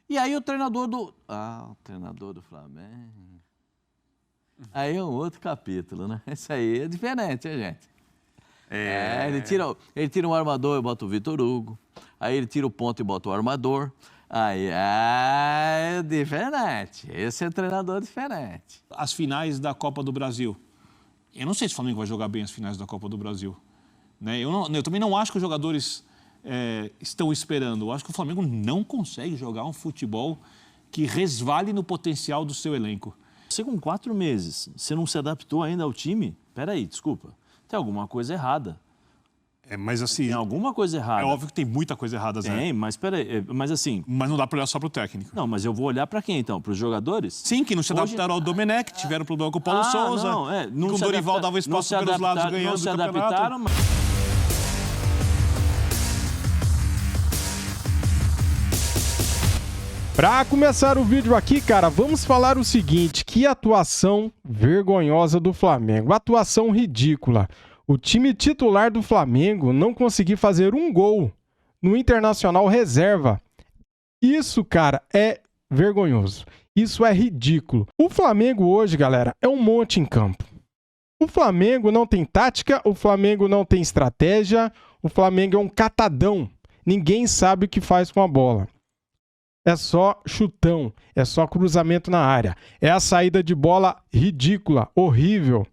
E aí o treinador do Flamengo... Aí é um outro capítulo, né? Isso aí é diferente, hein, gente? Ele tira um armador e bota o Vitor Hugo. Aí ele tira o ponta e bota o armador. Aí é diferente. Esse é treinador diferente. As finais da Copa do Brasil. Eu não sei se o Flamengo vai jogar bem as finais da Copa do Brasil. Né? Eu também não acho que os jogadores estão esperando. Eu acho que o Flamengo não consegue jogar um futebol que resvale no potencial do seu elenco. Você com 4 meses, você não se adaptou ainda ao time? Peraí, desculpa. Tem alguma coisa errada. Mas assim... Tem alguma coisa errada. É óbvio que tem muita coisa errada, Zé. Tem, mas peraí, mas assim... Mas não dá para olhar só para o técnico. Não, mas eu vou olhar para quem, então? Para os jogadores? Sim, que não se adaptaram ao Domenech, tiveram problema com o Paulo Souza. Não com o Dorival dava espaço pelos lados ganhando o campeonato. Não se adaptaram, mas... Para começar o vídeo aqui, cara, vamos falar o seguinte, que atuação vergonhosa do Flamengo, atuação ridícula. O time titular do Flamengo não conseguiu fazer um gol no Internacional reserva. Isso, cara, é vergonhoso. Isso é ridículo. O Flamengo hoje, galera, é um monte em campo. O Flamengo não tem tática, o Flamengo não tem estratégia, o Flamengo é um catadão. Ninguém sabe o que faz com a bola. É só chutão, é só cruzamento na área. É a saída de bola ridícula, horrível.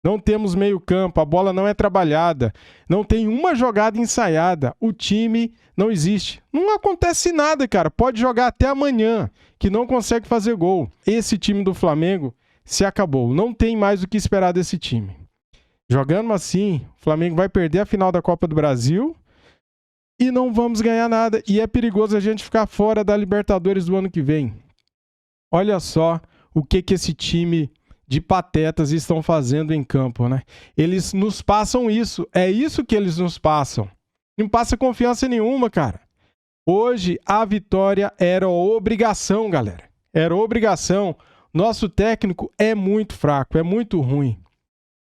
Não temos meio campo, a bola não é trabalhada. Não tem uma jogada ensaiada. O time não existe. Não acontece nada, cara. Pode jogar até amanhã, que não consegue fazer gol. Esse time do Flamengo se acabou. Não tem mais o que esperar desse time. Jogando assim, o Flamengo vai perder a final da Copa do Brasil... E não vamos ganhar nada. E é perigoso a gente ficar fora da Libertadores do ano que vem. Olha só o que esse time de patetas estão fazendo em campo, né? Eles nos passam isso. É isso que eles nos passam. Não passa confiança nenhuma, cara. Hoje a vitória era obrigação, galera. Era obrigação. Nosso técnico é muito fraco, é muito ruim.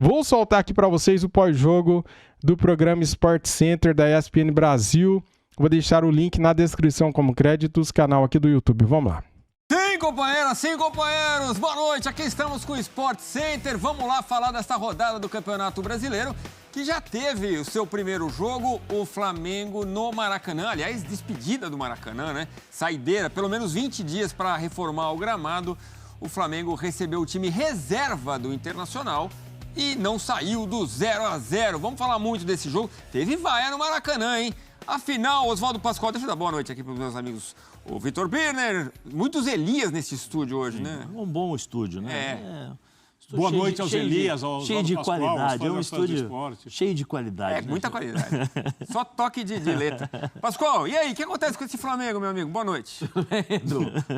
Vou soltar aqui para vocês o pós-jogo do programa Sport Center da ESPN Brasil. Vou deixar o link na descrição como créditos, canal aqui do YouTube. Vamos lá. Sim, companheiras, sim, companheiros. Boa noite, aqui estamos com o Sport Center. Vamos lá falar desta rodada do Campeonato Brasileiro, que já teve o seu primeiro jogo, o Flamengo no Maracanã. Aliás, despedida do Maracanã, né? Saideira, pelo menos 20 dias para reformar o gramado. O Flamengo recebeu o time reserva do Internacional e não saiu do 0-0. Vamos falar muito desse jogo. Teve vaia no Maracanã, hein? Afinal, Oswaldo Pascoal, deixa eu dar boa noite aqui para os meus amigos. O Vitor Birner, muitos Elias nesse estúdio hoje, né? Um bom estúdio, né? Boa noite aos Elias, ao cheio de Pascoal, qualidade, é um estúdio cheio de qualidade. Né? Muita qualidade. Só toque de letra. Pascoal, e aí, o que acontece com esse Flamengo, meu amigo? Boa noite.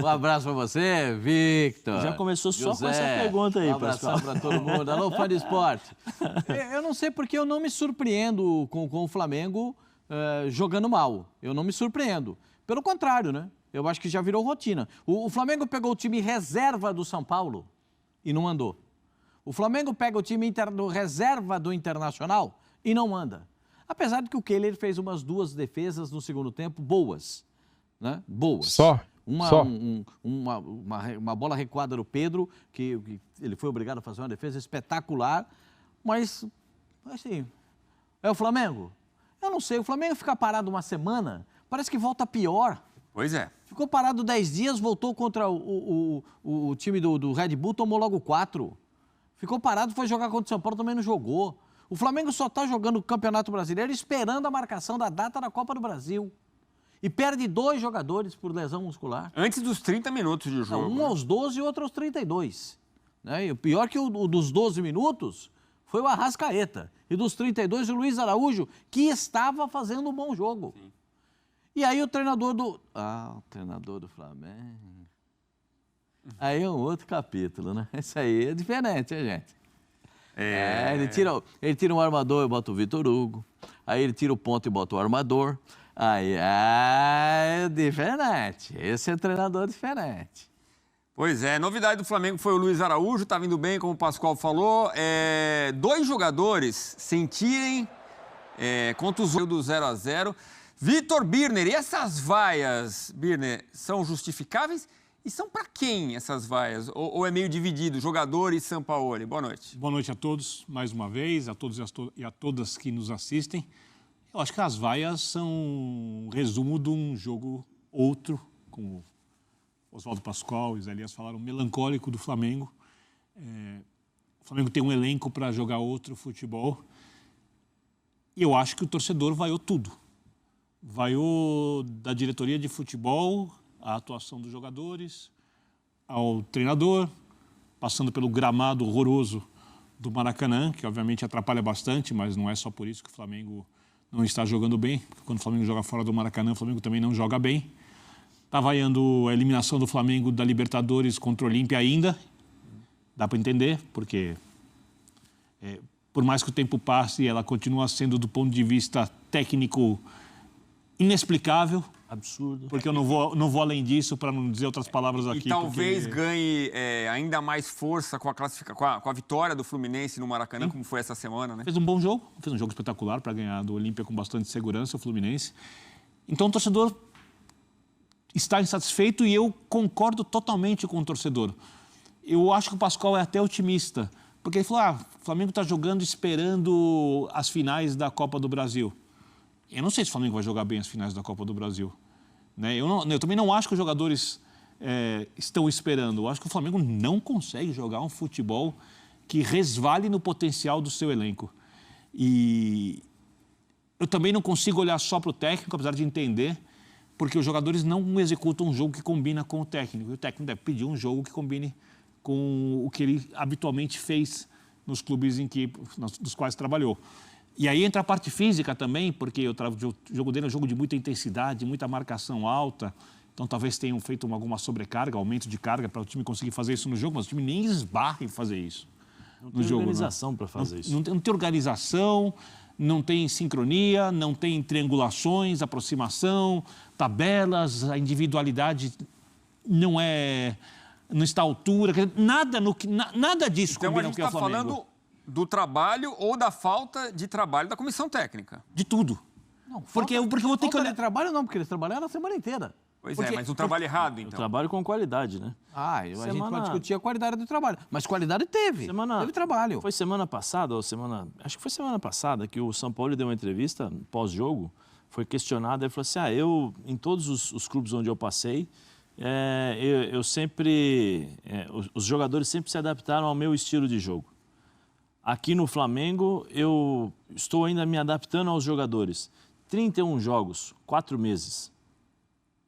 Um abraço pra você, Victor. Já começou só José, com essa pergunta aí, Pascoal. Um abração pra todo mundo. Alô, fã de esporte. Eu não sei porque eu não me surpreendo com o Flamengo jogando mal. Eu não me surpreendo. Pelo contrário, né? Eu acho que já virou rotina. O Flamengo pegou o time reserva do São Paulo e não andou. O Flamengo pega o time reserva do Internacional e não anda. Apesar de que o Kehler fez umas 2 defesas no segundo tempo boas, né? Boas. Só. Uma bola recuada do Pedro, que ele foi obrigado a fazer uma defesa espetacular, mas, assim, é o Flamengo? Eu não sei, o Flamengo fica parado uma semana, parece que volta pior. Pois é. Ficou parado 10 dias, voltou contra o time do Red Bull, tomou logo 4. Ficou parado, foi jogar contra o São Paulo, também não jogou. O Flamengo só está jogando o Campeonato Brasileiro esperando a marcação da data da Copa do Brasil. E perde 2 jogadores por lesão muscular. Antes dos 30 minutos de jogo. Um aos 12 e outro aos 32. Né? E o pior que o dos 12 minutos foi o Arrascaeta. E dos 32, o Luiz Araújo, que estava fazendo um bom jogo. Sim. E aí o treinador do Flamengo... Aí é um outro capítulo, né? Isso aí é diferente, hein, gente? Ele tira um armador e bota o Vitor Hugo. Aí ele tira o ponto e bota o armador. Aí é diferente. Esse é treinador diferente. Pois é, novidade do Flamengo foi o Luiz Araújo, tá vindo bem, como o Pascoal falou. 2 jogadores sentirem contusão do 0-0. Vitor Birner, e essas vaias, Birner, são justificáveis? E são para quem essas vaias? Ou é meio dividido, jogador e Sampaoli? Boa noite. Boa noite a todos, mais uma vez, a todos e a todas que nos assistem. Eu acho que as vaias são um resumo de um jogo outro, como Oswaldo Pascoal e Zé Elias falaram, melancólico do Flamengo. O Flamengo tem um elenco para jogar outro futebol. E eu acho que o torcedor vaiou tudo. Vaiou da diretoria de futebol, a atuação dos jogadores, ao treinador, passando pelo gramado horroroso do Maracanã, que obviamente atrapalha bastante, mas não é só por isso que o Flamengo não está jogando bem. Quando o Flamengo joga fora do Maracanã, o Flamengo também não joga bem. Está vaiando a eliminação do Flamengo da Libertadores contra o Olímpia ainda. Dá para entender, porque por mais que o tempo passe, ela continua sendo, do ponto de vista técnico, inexplicável. Absurdo. Porque eu não vou além disso, para não dizer outras palavras aqui. E talvez ganhe ainda mais força com a vitória do Fluminense no Maracanã, como foi essa semana, né? Fez um bom jogo, fez um jogo espetacular para ganhar do Olímpia com bastante segurança, o Fluminense. Então o torcedor está insatisfeito e eu concordo totalmente com o torcedor. Eu acho que o Pascoal é até otimista, porque ele falou, o Flamengo está jogando esperando as finais da Copa do Brasil. Eu não sei se o Flamengo vai jogar bem as finais da Copa do Brasil. Né? Eu também não acho que os jogadores estão esperando. Eu acho que o Flamengo não consegue jogar um futebol que resvale no potencial do seu elenco. E eu também não consigo olhar só para o técnico, apesar de entender, porque os jogadores não executam um jogo que combina com o técnico. E o técnico deve pedir um jogo que combine com o que ele habitualmente fez nos clubes dos quais trabalhou. E aí entra a parte física também, porque o jogo dele é um jogo de muita intensidade, muita marcação alta. Então talvez tenham feito alguma sobrecarga, aumento de carga para o time conseguir fazer isso no jogo, mas o time nem esbarra em fazer isso. Não tem organização para fazer isso. Não tem organização, não tem sincronia, não tem triangulações, aproximação, tabelas, a individualidade não está à altura, nada disso então, combina com o que é o Flamengo. Então a gente está falando do trabalho ou da falta de trabalho da comissão técnica? De tudo. Não, porque eu vou ter que olhar... de trabalho não, porque eles trabalharam a semana inteira. Pois mas um trabalho errado, então. Eu trabalho com qualidade, né? A gente pode discutir a qualidade do trabalho, mas qualidade teve. Teve trabalho. Foi semana passada, acho que foi semana passada, que o Sampaoli deu uma entrevista pós-jogo, foi questionado, ele falou assim, em todos os clubes onde eu passei, eu sempre... os jogadores sempre se adaptaram ao meu estilo de jogo. Aqui no Flamengo, eu estou ainda me adaptando aos jogadores. 31 jogos, 4 meses.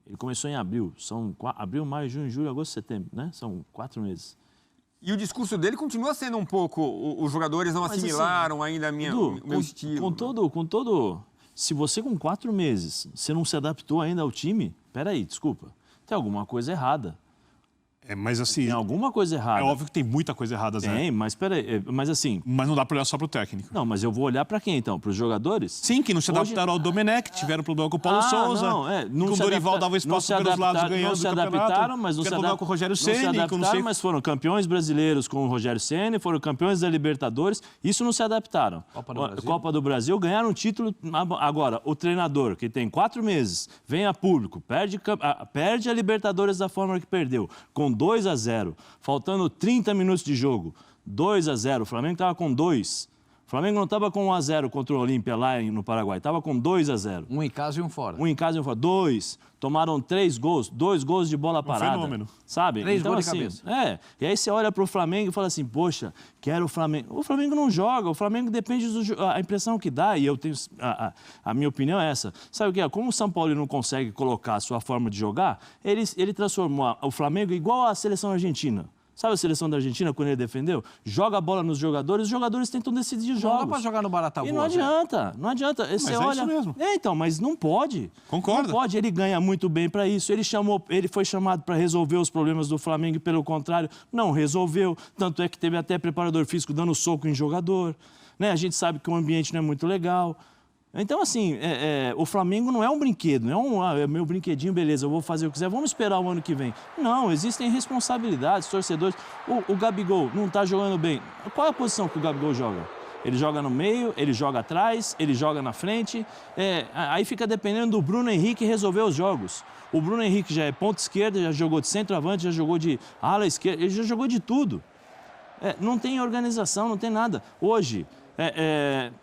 Ele começou em abril. São abril, maio, junho, julho, agosto, setembro, né? São 4 meses. E o discurso dele continua sendo um pouco... Os jogadores não assimilaram ainda o meu estilo. Com todo... Se você com 4 meses, você não se adaptou ainda ao time, peraí, desculpa. Tem alguma coisa errada. Mas assim... Tem alguma coisa errada. É óbvio que tem muita coisa errada, Zé. Tem, mas peraí, mas assim... Mas não dá para olhar só para o técnico. Não, mas eu vou olhar para quem, então? Para os jogadores? Sim, que não se adaptaram ao Domenech, tiveram problema com o Paulo Souza. Não com o Dorival dava espaço pelos lados ganhando o campeonato. Mas não se adaptaram com o Rogério Ceni. Mas foram campeões brasileiros com o Rogério Ceni, foram campeões da Libertadores. Isso não se adaptaram. Copa do Brasil ganharam um título. Agora, o treinador, que tem 4 meses, vem a público, perde a Libertadores da forma que perdeu, com 2-0. Faltando 30 minutos de jogo, 2-0. O Flamengo estava com 2. O Flamengo não estava com 1-0 contra o Olímpia lá no Paraguai. Estava com 2-0. Um em casa e um fora. Um em casa e um fora. 2. Tomaram 3 gols. 2 gols de bola parada. Fenômeno. Sabe? 3 então, gols de assim, cabeça. E aí você olha para o Flamengo e fala assim, poxa, quero o Flamengo. O Flamengo não joga. O Flamengo depende da impressão que dá. E eu tenho... A minha opinião é essa. Sabe o que é? Como o São Paulo não consegue colocar a sua forma de jogar, ele transformou o Flamengo igual à seleção argentina. Sabe a seleção da Argentina, quando ele defendeu? Joga a bola nos jogadores, os jogadores tentam decidir jogos. Não dá pra jogar no Barata E não adianta, não adianta. Você olha... isso mesmo. Então, mas não pode. Concordo. Não pode, ele ganha muito bem para isso. Ele foi chamado para resolver os problemas do Flamengo e, pelo contrário, não resolveu. Tanto é que teve até preparador físico dando soco em jogador. Né? A gente sabe que o ambiente não é muito legal. Então, assim, o Flamengo não é um brinquedo, não é meu brinquedinho, beleza, eu vou fazer o que quiser, vamos esperar o ano que vem. Não, existem responsabilidades, torcedores. O Gabigol não está jogando bem. Qual é a posição que o Gabigol joga? Ele joga no meio, ele joga atrás, ele joga na frente. Aí fica dependendo do Bruno Henrique resolver os jogos. O Bruno Henrique já é ponta esquerda, já jogou de centroavante, já jogou de ala esquerda, ele já jogou de tudo. Não tem organização, não tem nada. Hoje,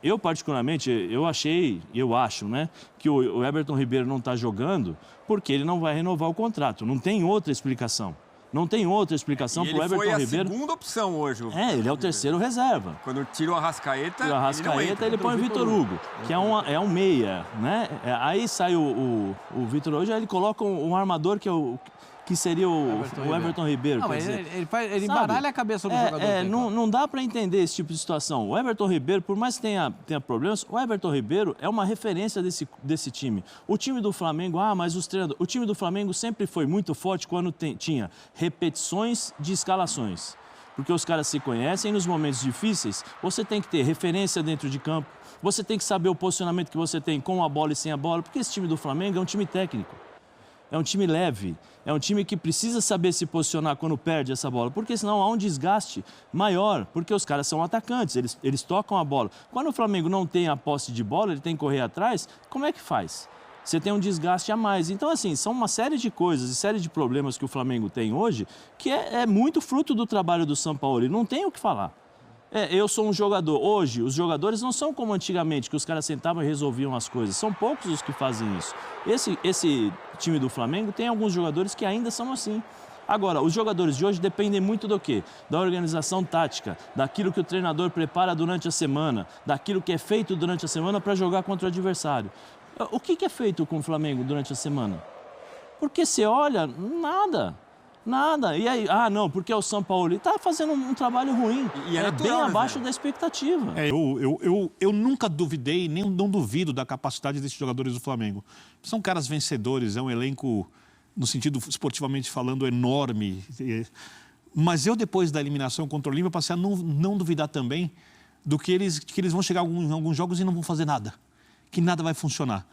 eu particularmente, eu acho, né, que o Everton Ribeiro não está jogando porque ele não vai renovar o contrato. Não tem outra explicação. Não tem outra explicação para o Everton Ribeiro. Ele foi a segunda opção hoje. Ele é o terceiro reserva. Quando tira o Arrascaeta, ele põe o Vitor Hugo, que é um meia, né? Aí sai o Vitor hoje, aí ele coloca um armador que seria o Everton Ribeiro. Não, ele embaralha a cabeça do jogador. Não dá para entender esse tipo de situação. O Everton Ribeiro, por mais que tenha problemas, o Everton Ribeiro é uma referência desse time. O time do Flamengo, mas os treinadores... O time do Flamengo sempre foi muito forte quando tinha repetições de escalações. Porque os caras se conhecem e nos momentos difíceis, você tem que ter referência dentro de campo, você tem que saber o posicionamento que você tem com a bola e sem a bola, porque esse time do Flamengo é um time técnico. É um time leve, é um time que precisa saber se posicionar quando perde essa bola, porque senão há um desgaste maior, porque os caras são atacantes, eles tocam a bola. Quando o Flamengo não tem a posse de bola, ele tem que correr atrás, como é que faz? Você tem um desgaste a mais. Então, assim, são uma série de coisas e série de problemas que o Flamengo tem hoje, que é muito fruto do trabalho do Sampaoli, e não tem o que falar. Eu sou um jogador. Hoje, os jogadores não são como antigamente, que os caras sentavam e resolviam as coisas. São poucos os que fazem isso. Esse time do Flamengo tem alguns jogadores que ainda são assim. Agora, os jogadores de hoje dependem muito do quê? Da organização tática, daquilo que o treinador prepara durante a semana, daquilo que é feito durante a semana para jogar contra o adversário. O que é feito com o Flamengo durante a semana? Porque você olha, nada. Nada. E aí, não, porque é o Sampaoli. Está fazendo um trabalho ruim. E é bem abaixo da expectativa. Eu nunca duvidei, nem não duvido da capacidade desses jogadores do Flamengo. São caras vencedores, é um elenco, no sentido esportivamente falando, enorme. Mas eu, depois da eliminação contra o Olímpia, passei a não duvidar também do que eles vão chegar em alguns jogos e não vão fazer nada. Que nada vai funcionar.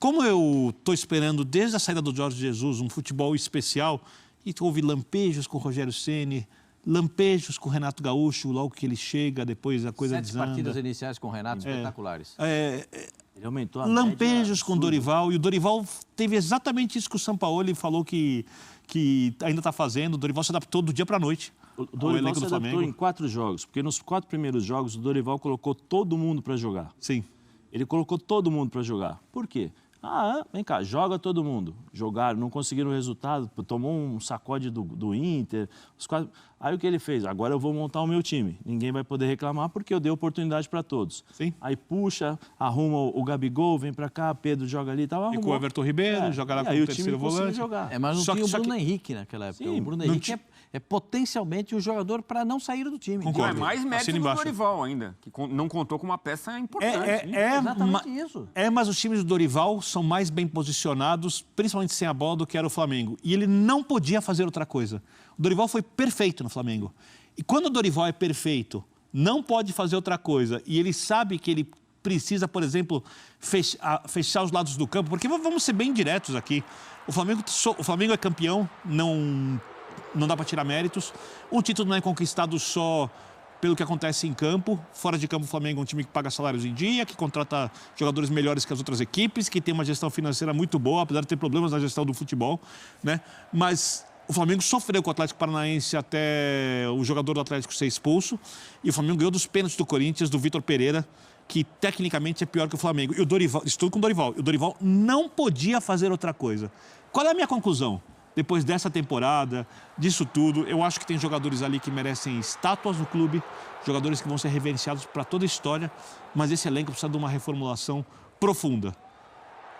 Como eu estou esperando, desde a saída do Jorge Jesus, um futebol especial... E houve lampejos com o Rogério Ceni, lampejos com o Renato Gaúcho, logo que ele chega, depois a coisa 7 desanda. partidas iniciais com o Renato espetaculares. Ele aumentou a lampejos com o Dorival, e o Dorival teve exatamente isso que o Sampaoli falou que ainda está fazendo. O Dorival se adaptou do dia para a noite. O Dorival se adaptou em 4 jogos, porque nos 4 primeiros jogos o Dorival colocou todo mundo para jogar. Sim. Ele colocou todo mundo para jogar. Por quê? Vem cá, joga todo mundo. Jogaram, não conseguiram o resultado, tomou um sacode do Inter. Aí o que ele fez? Agora eu vou montar o meu time. Ninguém vai poder reclamar porque eu dei oportunidade para todos. Sim. Aí puxa, arruma o Gabigol, vem para cá, Pedro joga ali e tal. E com o Everton Ribeiro, joga lá com o terceiro volante. Jogar. Mas não tinha o Bruno Henrique naquela época. Sim, o Bruno Henrique é potencialmente um jogador para não sair do time. Concordo. É mais mérito do Dorival ainda, que não contou com uma peça importante. Exatamente isso. Mas os times do Dorival são mais bem posicionados, principalmente sem a bola, do que era o Flamengo. E ele não podia fazer outra coisa. O Dorival foi perfeito no Flamengo. E quando o Dorival é perfeito, não pode fazer outra coisa, e ele sabe que ele precisa, por exemplo, fechar os lados do campo, porque vamos ser bem diretos aqui. O Flamengo é campeão, não dá para tirar méritos. Um título não é conquistado só pelo que acontece em campo. Fora de campo, o Flamengo é um time que paga salários em dia, que contrata jogadores melhores que as outras equipes, que tem uma gestão financeira muito boa, apesar de ter problemas na gestão do futebol, né? Mas o Flamengo sofreu com o Atlético Paranaense até o jogador do Atlético ser expulso. E o Flamengo ganhou dos pênaltis do Corinthians, do Vitor Pereira, que tecnicamente é pior que o Flamengo. E o Dorival, estou com o Dorival. E o Dorival não podia fazer outra coisa. Qual é a minha conclusão? Depois dessa temporada, disso tudo, eu acho que tem jogadores ali que merecem estátuas no clube, jogadores que vão ser reverenciados para toda a história, mas esse elenco precisa de uma reformulação profunda.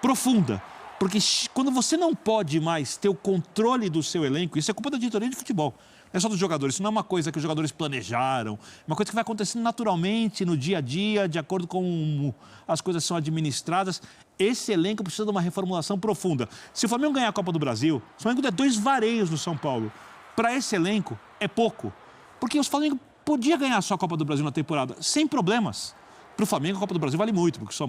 Profunda. Porque quando você não pode mais ter o controle do seu elenco, isso é culpa da diretoria de futebol. Não é só dos jogadores, isso não é uma coisa que os jogadores planejaram, é uma coisa que vai acontecendo naturalmente, no dia a dia, de acordo com as coisas são administradas. Esse elenco precisa de uma reformulação profunda. Se o Flamengo ganhar a Copa do Brasil, o Flamengo der 2 vareios no São Paulo. Para esse elenco, é pouco. Porque o Flamengo podia ganhar só a Copa do Brasil na temporada, sem problemas. Para o Flamengo, a Copa do Brasil vale muito, porque o São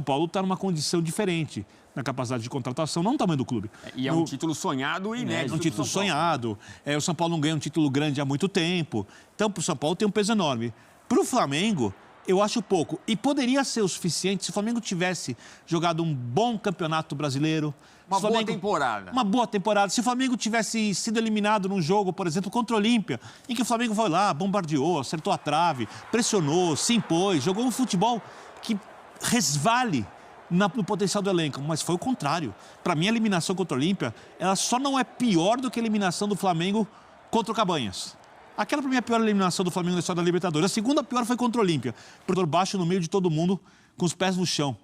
Paulo está numa condição diferente na capacidade de contratação, não no tamanho do clube. E é um título sonhado e inédito. É um título sonhado. O São Paulo não ganha um título grande há muito tempo. Então, para o São Paulo tem um peso enorme. Para o Flamengo, eu acho pouco. E poderia ser o suficiente se o Flamengo tivesse jogado um bom campeonato brasileiro. Uma boa temporada. Uma boa temporada. Se o Flamengo tivesse sido eliminado num jogo, por exemplo, contra o Olímpia, em que o Flamengo foi lá, bombardeou, acertou a trave, pressionou, se impôs, jogou um futebol que resvale no potencial do elenco. Mas foi o contrário. Para mim, a eliminação contra o Olímpia, ela só não é pior do que a eliminação do Flamengo contra o Cabanhas. Aquela, para mim, é a pior eliminação do Flamengo na história da Libertadores. A segunda pior foi contra o Olímpia. Por baixo, no meio de todo mundo, com os pés no chão,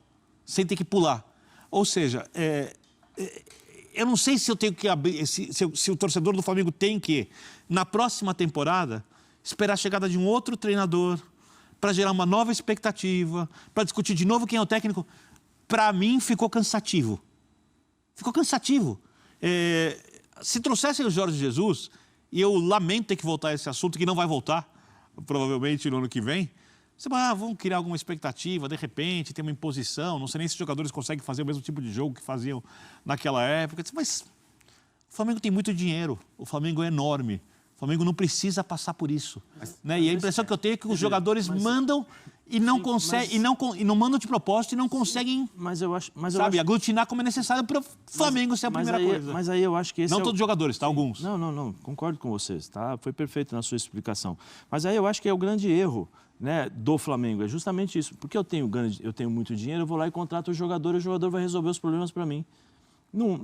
sem ter que pular. Ou seja, eu não sei se eu tenho que abrir, se o torcedor do Flamengo tem que, na próxima temporada, esperar a chegada de um outro treinador para gerar uma nova expectativa, para discutir de novo quem é o técnico. Para mim, ficou cansativo. Ficou cansativo. Se trouxessem o Jorge Jesus, e eu lamento ter que voltar a esse assunto, que não vai voltar, provavelmente no ano que vem, você vai, vamos criar alguma expectativa, de repente, tem uma imposição, não sei nem se os jogadores conseguem fazer o mesmo tipo de jogo que faziam naquela época. Mas o Flamengo tem muito dinheiro, o Flamengo é enorme, o Flamengo não precisa passar por isso. Né? E a impressão que eu tenho é que os jogadores mandam e não conseguem, e não mandam de propósito e não conseguem, aglutinar como é necessário para o Flamengo ser a primeira coisa. Mas aí eu acho que esse não todos os jogadores, tá? Alguns. Não, concordo com vocês, tá? Foi perfeito na sua explicação. Mas aí eu acho que é o grande erro, né, do Flamengo, é justamente isso. Porque eu tenho muito dinheiro, eu vou lá e contrato o jogador vai resolver os problemas para mim.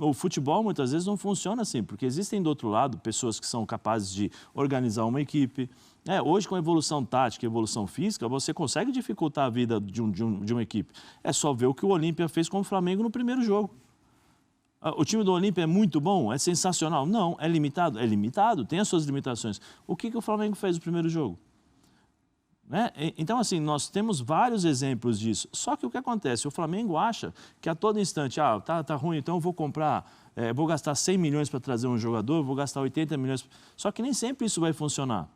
O futebol, muitas vezes, não funciona assim, porque existem, do outro lado, pessoas que são capazes de organizar uma equipe. Hoje, com a evolução tática e evolução física, você consegue dificultar a vida de uma equipe. É só ver o que o Olímpia fez com o Flamengo no primeiro jogo. O time do Olímpia é muito bom? É sensacional? Não. É limitado? É limitado, tem as suas limitações. O que o Flamengo fez no primeiro jogo? Então, assim, nós temos vários exemplos disso. Só que o que acontece? O Flamengo acha que a todo instante, tá ruim, então eu vou comprar, vou gastar 100 milhões para trazer um jogador, vou gastar 80 milhões. Só que nem sempre isso vai funcionar.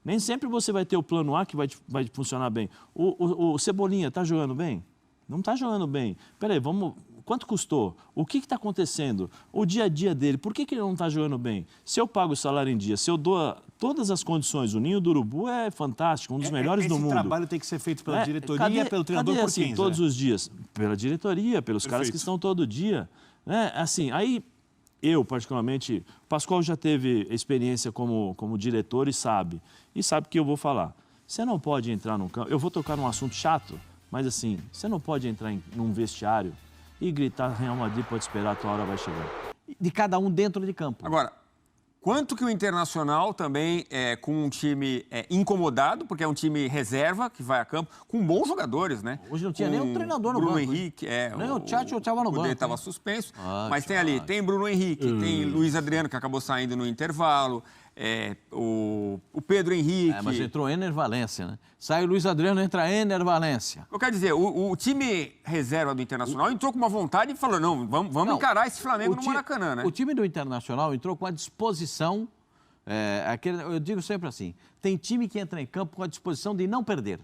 Nem sempre você vai ter o plano A que vai funcionar bem. O Cebolinha está jogando bem? Não está jogando bem. Peraí, quanto custou? O que está acontecendo? O dia a dia dele, por que ele não está jogando bem? Se eu pago o salário em dia, se eu dou todas as condições, o Ninho do Urubu é fantástico, um dos melhores do mundo. Esse trabalho tem que ser feito pela diretoria, pelo treinador, por quem? Todos os dias? Pela diretoria, pelos caras que estão todo dia. Assim, aí eu, particularmente, o Pascoal já teve experiência como diretor e sabe que eu vou falar. Você não pode entrar num campo, eu vou tocar num assunto chato, mas assim, você não pode entrar num vestiário e gritar, Real Madrid pode esperar, a tua hora vai chegar. De cada um dentro de campo. Agora, quanto que o Internacional também com um time incomodado, porque é um time reserva que vai a campo, com bons jogadores, né? Hoje não tinha nem um treinador no Bruno banco. Henrique, nem o Tchatcho estava no banco. Ele estava suspenso, mas tem ali, tem Bruno Henrique, tem Luiz Adriano, que acabou saindo no intervalo, o Pedro Henrique. Mas entrou Ener Valencia, né? Sai o Luiz Adriano, entra Ener Valencia. Eu quero dizer, o time reserva do Internacional entrou com uma vontade e falou, vamos encarar esse Flamengo no Maracanã, né? O time do Internacional entrou com a disposição, eu digo sempre assim, tem time que entra em campo com a disposição de não perder.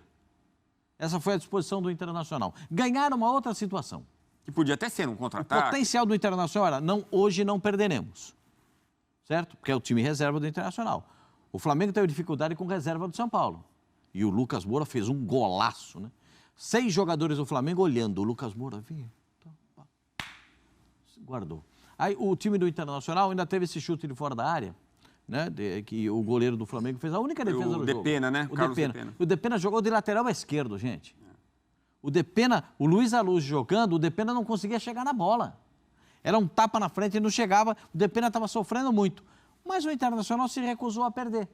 Essa foi a disposição do Internacional. Ganhar uma outra situação. Que podia até ser um contra-ataque. O potencial do Internacional era, hoje não perderemos. Certo? Porque é o time reserva do Internacional. O Flamengo teve dificuldade com reserva do São Paulo. E o Lucas Moura fez um golaço, né? 6 jogadores do Flamengo olhando. O Lucas Moura vinha, guardou. Aí o time do Internacional ainda teve esse chute de fora da área, né? Que o goleiro do Flamengo fez a única defesa do jogo. O Depena, né? Carlos Depena. O Depena jogou de lateral à esquerda, gente. O Depena, o Luiz Aluz jogando, o Depena não conseguia chegar na bola. Era um tapa na frente e não chegava, o Depena estava sofrendo muito. Mas o Internacional se recusou a perder.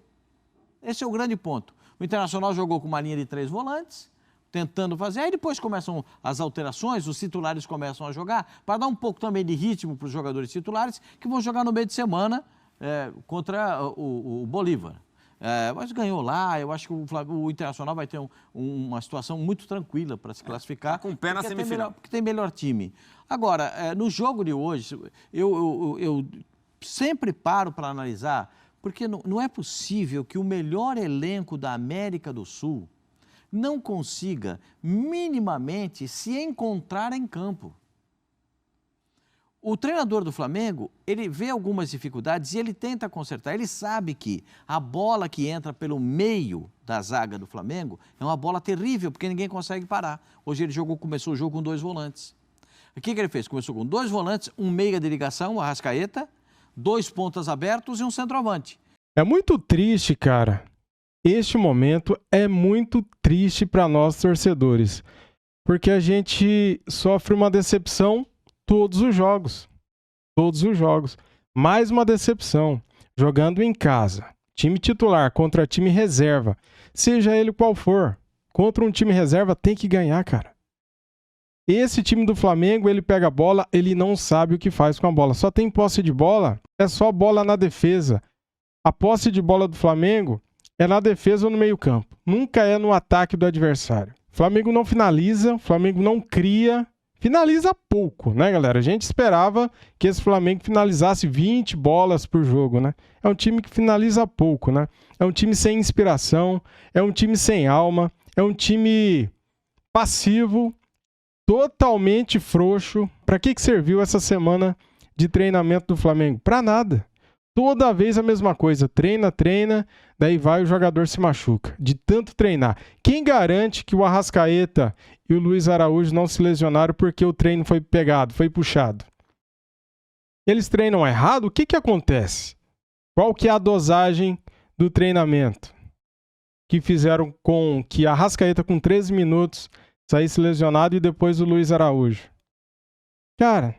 Esse é o grande ponto. O Internacional jogou com uma linha de 3 volantes, tentando fazer, aí depois começam as alterações, os titulares começam a jogar, para dar um pouco também de ritmo para os jogadores titulares, que vão jogar no meio de semana contra o Bolívar. Mas ganhou lá, eu acho que o Internacional vai ter uma situação muito tranquila para se classificar. Com o pé na semifinal. Porque tem melhor time. Agora, no jogo de hoje, eu sempre paro para analisar, porque não é possível que o melhor elenco da América do Sul não consiga minimamente se encontrar em campo. O treinador do Flamengo, ele vê algumas dificuldades e ele tenta consertar. Ele sabe que a bola que entra pelo meio da zaga do Flamengo é uma bola terrível, porque ninguém consegue parar. Hoje ele começou o jogo com 2 volantes. O que ele fez? Começou com 2 volantes, um meia de ligação, o Arrascaeta, 2 pontas abertos e um centroavante. É muito triste, cara. Este momento é muito triste para nós torcedores, porque a gente sofre uma decepção todos os jogos. Todos os jogos. Mais uma decepção. Jogando em casa. Time titular contra time reserva. Seja ele qual for. Contra um time reserva tem que ganhar, cara. Esse time do Flamengo, ele pega a bola, ele não sabe o que faz com a bola. Só tem posse de bola, é só bola na defesa. A posse de bola do Flamengo é na defesa ou no meio-campo. Nunca é no ataque do adversário. O Flamengo não finaliza, o Flamengo não cria. Finaliza pouco, né, galera? A gente esperava que esse Flamengo finalizasse 20 bolas por jogo, né? É um time que finaliza pouco, né? É um time sem inspiração, é um time sem alma, é um time passivo, totalmente frouxo. Para que serviu essa semana de treinamento do Flamengo? Para nada. Toda vez a mesma coisa. Treina, daí vai o jogador se machuca. De tanto treinar. Quem garante que o Arrascaeta e o Luiz Araújo não se lesionaram porque o treino foi pegado, foi puxado? Eles treinam errado? O que acontece? Qual que é a dosagem do treinamento? Que fizeram com que a Arrascaeta com 13 minutos saísse lesionado e depois o Luiz Araújo. Cara,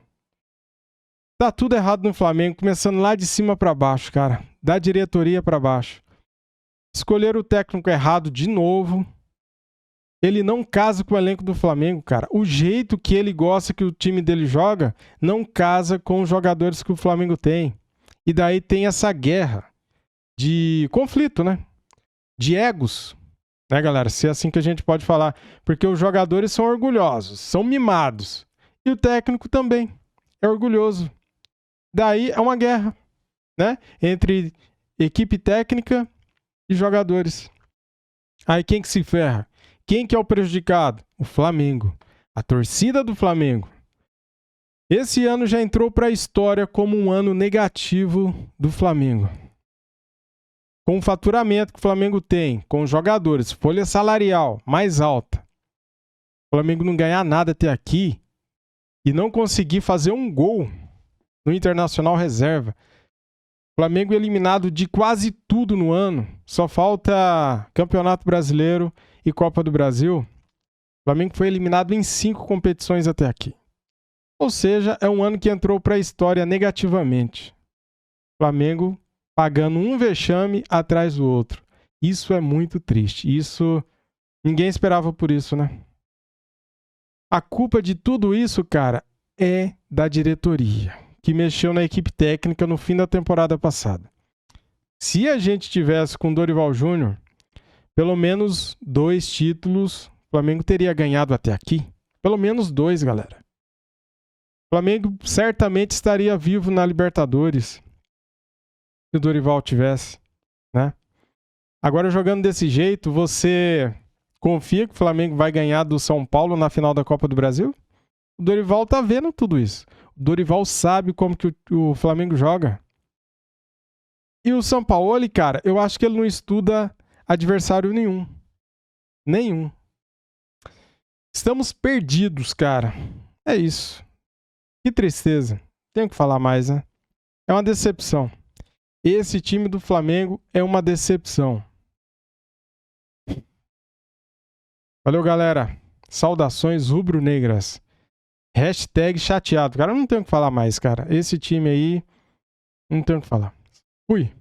tá tudo errado no Flamengo, começando lá de cima para baixo, cara. Da diretoria para baixo. Escolheram o técnico errado de novo. Ele não casa com o elenco do Flamengo, cara. O jeito que ele gosta que o time dele joga não casa com os jogadores que o Flamengo tem. E daí tem essa guerra de conflito, né? De egos, né, galera? Se é assim que a gente pode falar. Porque os jogadores são orgulhosos, são mimados. E o técnico também é orgulhoso. Daí é uma guerra, né? Entre equipe técnica e jogadores. Aí quem que se ferra? Quem que é o prejudicado? O Flamengo. A torcida do Flamengo. Esse ano já entrou para a história como um ano negativo do Flamengo. Com o faturamento que o Flamengo tem, com os jogadores, folha salarial mais alta, o Flamengo não ganhar nada até aqui e não conseguir fazer um gol no Internacional Reserva. O Flamengo eliminado de quase tudo no ano. Só falta Campeonato Brasileiro e Copa do Brasil. O Flamengo foi eliminado em 5 competições até aqui. Ou seja, é um ano que entrou para a história negativamente. O Flamengo pagando um vexame atrás do outro. Isso é muito triste. Isso, ninguém esperava por isso, né? A culpa de tudo isso, cara, é da diretoria, que mexeu na equipe técnica no fim da temporada passada. Se a gente tivesse com Dorival Júnior, pelo menos 2 títulos o Flamengo teria ganhado até aqui. Pelo menos 2, galera. O Flamengo certamente estaria vivo na Libertadores se o Dorival tivesse, né? Agora, jogando desse jeito, você confia que o Flamengo vai ganhar do São Paulo na final da Copa do Brasil? O Dorival tá vendo tudo isso. O Dorival sabe como que o Flamengo joga. E o Sampaoli, cara, eu acho que ele não estuda adversário nenhum. Nenhum. Estamos perdidos, cara. É isso. Que tristeza. Tenho que falar mais, né? É uma decepção. Esse time do Flamengo é uma decepção. Valeu, galera. Saudações rubro-negras. Hashtag chateado. Cara, eu não tenho o que falar mais, cara. Esse time aí, não tenho o que falar. Fui.